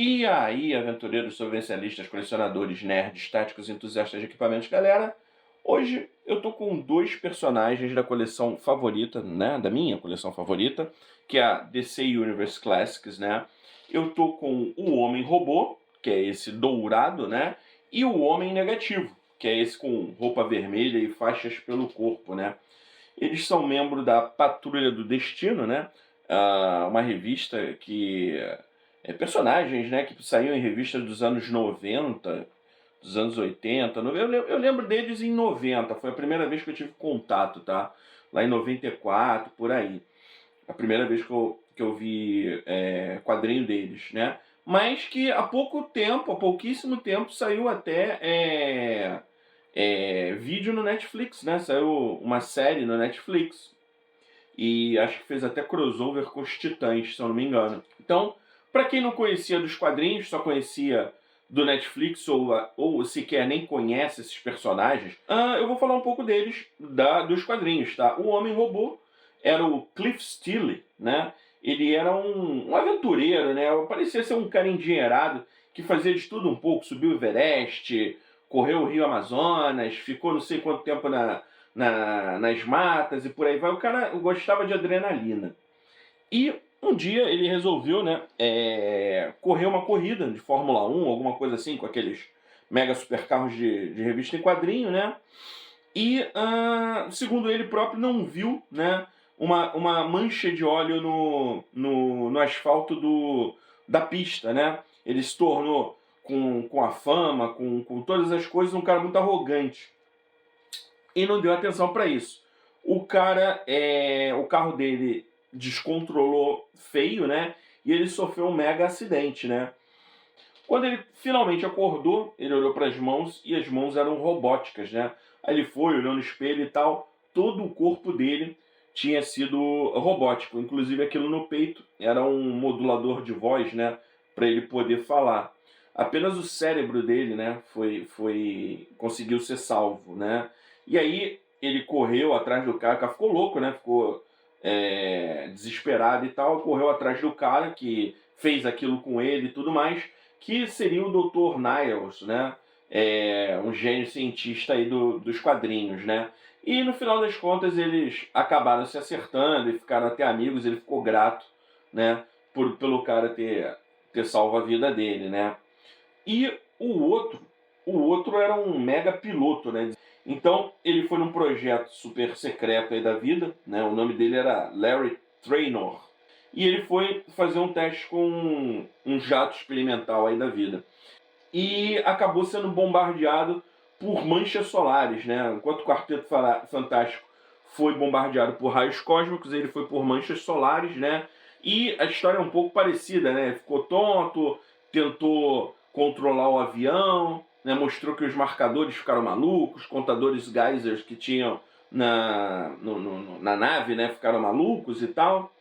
E aí, aventureiros, sobrevivencialistas, colecionadores, nerds, táticos, entusiastas de equipamentos, galera, hoje eu tô com dois personagens da coleção favorita, né, da minha coleção favorita, que é a DC Universe Classics, né. Eu tô com o Homem-Robô, que é esse dourado, né, e o Homem Negativo, que é esse com roupa vermelha e faixas pelo corpo, né. Eles são membros da Patrulha do Destino, né, uma revista que personagens, né, que saíam em revistas dos anos 90, dos anos 80. Eu lembro deles em 90, foi a primeira vez que eu tive contato, tá? Lá em 94, por aí. A primeira vez que eu vi quadrinho deles, né? Mas que há pouco tempo, há pouquíssimo tempo, saiu até vídeo no Netflix, né? Saiu uma série no Netflix. E acho que fez até crossover com os Titãs, se eu não me engano. Então, para quem não conhecia dos quadrinhos, só conhecia do Netflix ou sequer nem conhece esses personagens, eu vou falar um pouco deles, dos quadrinhos, tá? O Homem-Robô era o Cliff Steele, né? Ele era um aventureiro, né? Parecia ser um cara endinheirado que fazia de tudo um pouco, subiu o Everest, correu o Rio Amazonas, ficou não sei quanto tempo nas matas e por aí vai. O cara gostava de adrenalina. E um dia ele resolveu, né, correr uma corrida de Fórmula 1, alguma coisa assim, com aqueles mega supercarros de revista em quadrinho, né? E, segundo ele próprio, não viu, né, uma mancha de óleo no asfalto da pista, né? Ele se tornou, com a fama, com todas as coisas, um cara muito arrogante. E não deu atenção para isso. O carro dele descontrolou feio, né? E ele sofreu um mega acidente, né? Quando ele finalmente acordou, ele olhou para as mãos e as mãos eram robóticas, né? Aí ele foi, olhou no espelho e tal, todo o corpo dele tinha sido robótico, inclusive aquilo no peito era um modulador de voz, né? Para ele poder falar. Apenas o cérebro dele, né? Conseguiu ser salvo, né? E aí ele correu atrás do cara, o cara ficou louco, né? Ficou desesperado e tal, correu atrás do cara que fez aquilo com ele e tudo mais, que seria o Dr. Niles, né? Um gênio cientista aí dos quadrinhos, né? E no final das contas eles acabaram se acertando e ficaram até amigos, ele ficou grato, né? Pelo cara ter salvo a vida dele, né? E o outro era um mega piloto, né? Então ele foi num projeto super secreto aí da vida, né? O nome dele era Larry Trainor. E ele foi fazer um teste com um jato experimental aí da vida. E acabou sendo bombardeado por manchas solares, né? Enquanto o Quarteto Fantástico foi bombardeado por raios cósmicos, ele foi por manchas solares, né? E a história é um pouco parecida, né? Ficou tonto, tentou controlar o avião, né? Mostrou que os marcadores ficaram malucos, os contadores geysers que tinham na nave, né? Ficaram malucos e tal.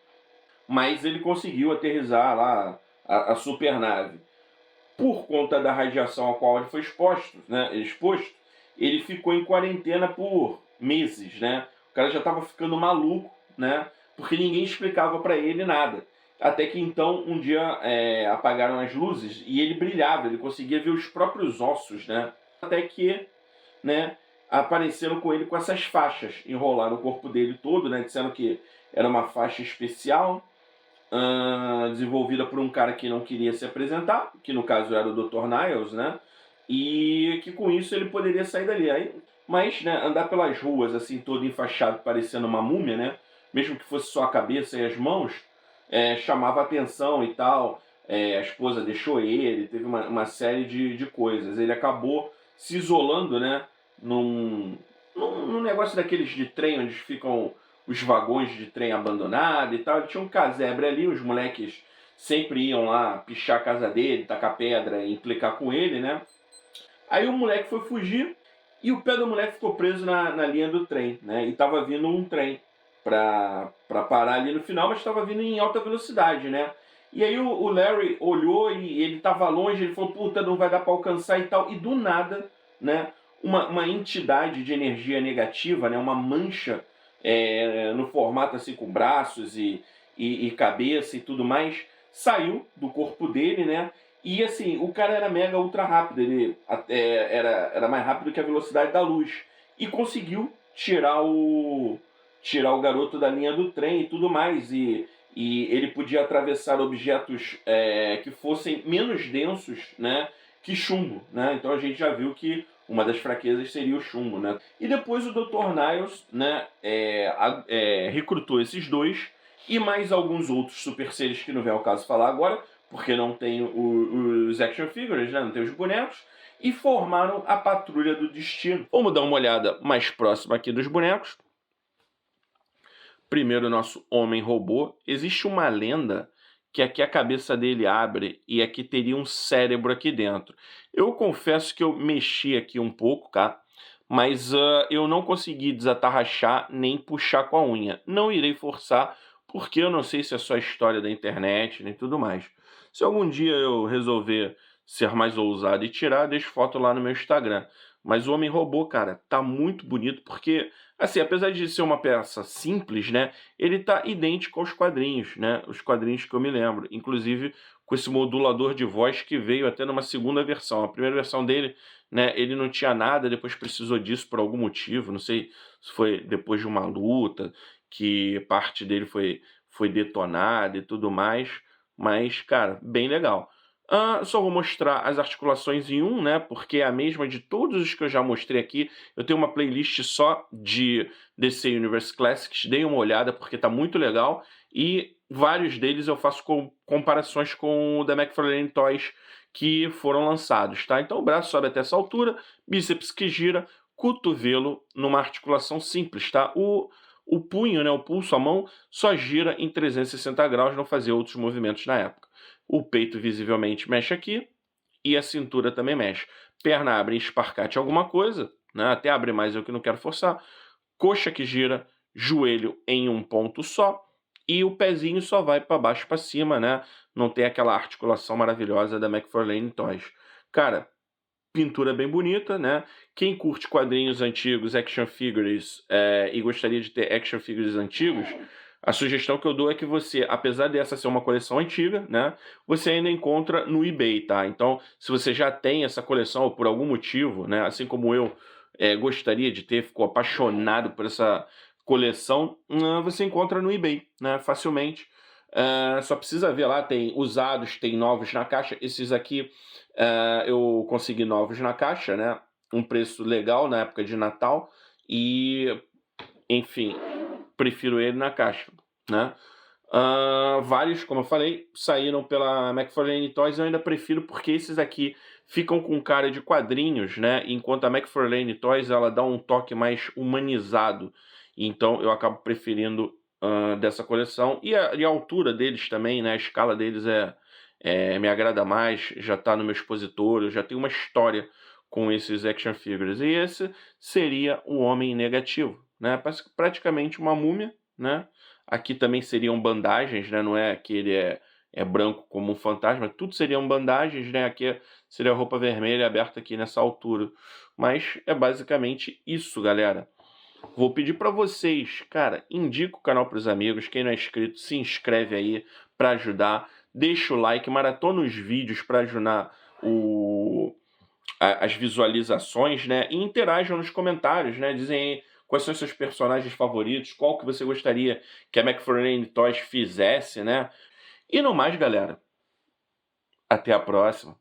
Mas ele conseguiu aterrissar lá a supernave. Por conta da radiação a qual ele foi exposto, ele ficou em quarentena por meses, né? O cara já estava ficando maluco, né? Porque ninguém explicava para ele nada. Até que então, um dia apagaram as luzes e ele brilhava, ele conseguia ver os próprios ossos, né? Até que, né, apareceram com ele com essas faixas, enrolaram o corpo dele todo, né? Disseram que era uma faixa especial, desenvolvida por um cara que não queria se apresentar, que no caso era o Dr. Niles, né? E que com isso ele poderia sair dali. Mas, né, andar pelas ruas assim, todo enfaixado, parecendo uma múmia, né? Mesmo que fosse só a cabeça e as mãos, chamava atenção e tal. A esposa deixou ele, teve uma série de coisas. Ele acabou se isolando, né? Num negócio daqueles de trem onde ficam os vagões de trem abandonados e tal. Ele tinha um casebre ali, os moleques sempre iam lá pichar a casa dele, tacar pedra e implicar com ele, né? Aí o moleque foi fugir e o pé do moleque ficou preso na linha do trem, né? E tava vindo um trem pra parar ali no final, mas tava vindo em alta velocidade, né? E aí o Larry olhou e ele tava longe, ele falou, puta, não vai dar pra alcançar e tal. E do nada, né? Uma entidade de energia negativa, né? Uma mancha no formato assim com braços e cabeça e tudo mais, saiu do corpo dele, né? E assim, o cara era mega ultra rápido, ele era mais rápido que a velocidade da luz. E conseguiu tirar o garoto da linha do trem e tudo mais. E ele podia atravessar objetos que fossem menos densos, né, que chumbo. Né? Então a gente já viu que uma das fraquezas seria o chumbo. Né? E depois o Dr. Niles, né, recrutou esses dois e mais alguns outros super seres que não vem ao caso falar agora, porque não tem os action figures, né? Não tem os bonecos, e formaram a Patrulha do Destino. Vamos dar uma olhada mais próxima aqui dos bonecos. Primeiro, o nosso Homem-Robô. Existe uma lenda que aqui a cabeça dele abre e aqui teria um cérebro aqui dentro. Eu confesso que eu mexi aqui um pouco, tá? Mas eu não consegui desatarrachar nem puxar com a unha. Não irei forçar, porque eu não sei se é só história da internet, nem tudo mais. Se algum dia eu resolver ser mais ousado e tirar, deixo foto lá no meu Instagram. Mas o Homem-Robô, cara, tá muito bonito, porque, assim, apesar de ser uma peça simples, né, ele tá idêntico aos quadrinhos, né, os quadrinhos que eu me lembro. Inclusive, com esse modulador de voz que veio até numa segunda versão. A primeira versão dele, né, ele não tinha nada, depois precisou disso por algum motivo, não sei se foi depois de uma luta, que parte dele foi detonada e tudo mais, mas, cara, bem legal. Só vou mostrar as articulações em um, né, porque é a mesma de todos os que eu já mostrei aqui. Eu tenho uma playlist só de DC Universe Classics, dei uma olhada porque tá muito legal, e vários deles eu faço comparações com o da McFarlane Toys que foram lançados, tá? Então o braço sobe até essa altura, bíceps que gira, cotovelo numa articulação simples, tá? O punho, né, o pulso, a mão, só gira em 360 graus, não fazia outros movimentos na época. O peito visivelmente mexe aqui e a cintura também mexe. Perna abre em esparcate alguma coisa, né? Até abre mais, eu que não quero forçar. Coxa que gira, joelho em um ponto só e o pezinho só vai para baixo para cima, né? Não tem aquela articulação maravilhosa da McFarlane Toys. Cara, pintura bem bonita, né? Quem curte quadrinhos antigos, action figures, e gostaria de ter action figures antigos, a sugestão que eu dou é que você, apesar dessa ser uma coleção antiga, né, você ainda encontra no eBay, tá? Então, se você já tem essa coleção ou por algum motivo, né, assim como eu gostaria de ter, ficou apaixonado por essa coleção, você encontra no eBay, né, facilmente. Só precisa ver lá, tem usados, tem novos na caixa. Esses aqui eu consegui novos na caixa, né? Um preço legal na época de Natal e, enfim, prefiro ele na caixa, né? Vários, como eu falei, saíram pela McFarlane Toys, eu ainda prefiro porque esses aqui ficam com cara de quadrinhos, né? Enquanto a McFarlane Toys, ela dá um toque mais humanizado. Então eu acabo preferindo dessa coleção. E a altura deles também, né? A escala deles me agrada mais, já está no meu expositor, eu já tenho uma história com esses action figures. E esse seria o Homem Negativo, né? Praticamente uma múmia, né? Aqui também seriam bandagens, né? Não é que ele é branco como um fantasma, tudo seriam bandagens, né? Aqui seria a roupa vermelha aberta aqui nessa altura. Mas é basicamente isso, galera. Vou pedir para vocês, cara, indica o canal para os amigos. Quem não é inscrito, se inscreve aí para ajudar. Deixa o like, maratona os vídeos para ajudar as visualizações, né? E interajam nos comentários, né? Dizem aí quais são os seus personagens favoritos, qual que você gostaria que a McFarlane Toys fizesse, né? E no mais, galera. Até a próxima.